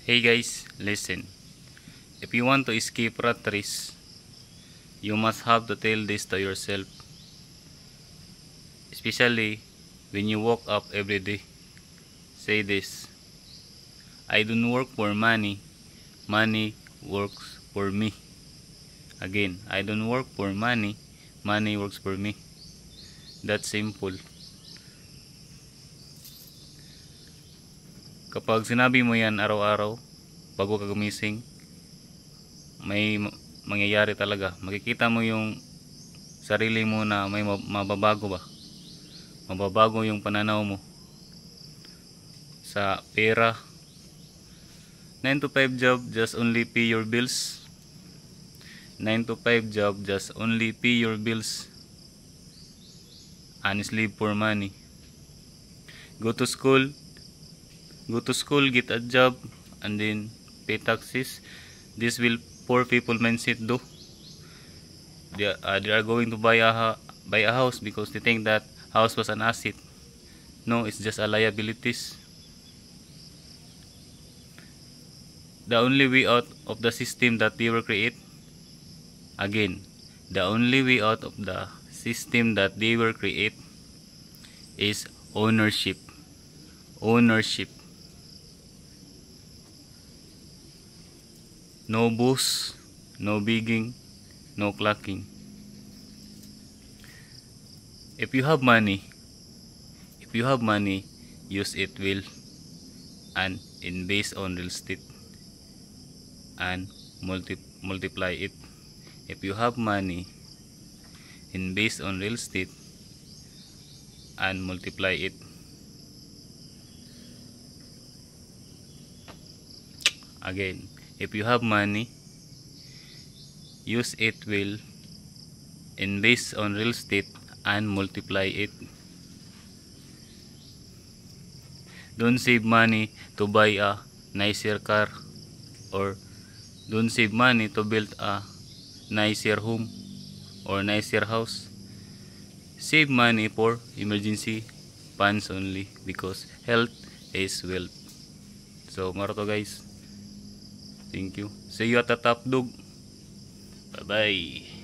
Hey guys, listen. If you want to escape rat race, you must have to tell this to yourself. Especially when you wake up every day. Say this. I don't work for money. Money works for me. Again, I don't work for money. Money works for me. That's simple. Kapag sinabi mo yan araw-araw, bago ka gumising, may mangyayari talaga. Makikita mo yung sarili mo na may mababago ba? Mababago yung pananaw mo sa pera. 9 to 5 job just only pay your bills. 9 to 5 job just only pay your bills and sleep for money. Go to school, get a job, and then pay taxes. This will poor people mindset do. They are going to buy a house because they think that house was an asset. No, it's just a liabilities. The only way out of the system that they will create, again, the only way out of the system that they will create is ownership. Ownership. No boss, no begging, no clacking. If you have money, use it well and invest on real estate and multiply it. If you have money, invest on real estate and multiply it. Again, if you have money, use it well, invest on real estate and multiply it. Don't save money to buy a nicer car, or don't save money to build a nicer home or nicer house. Save money for emergency funds only, because health is wealth. So maro to guys. Thank you. See you at the top, dog. Bye bye.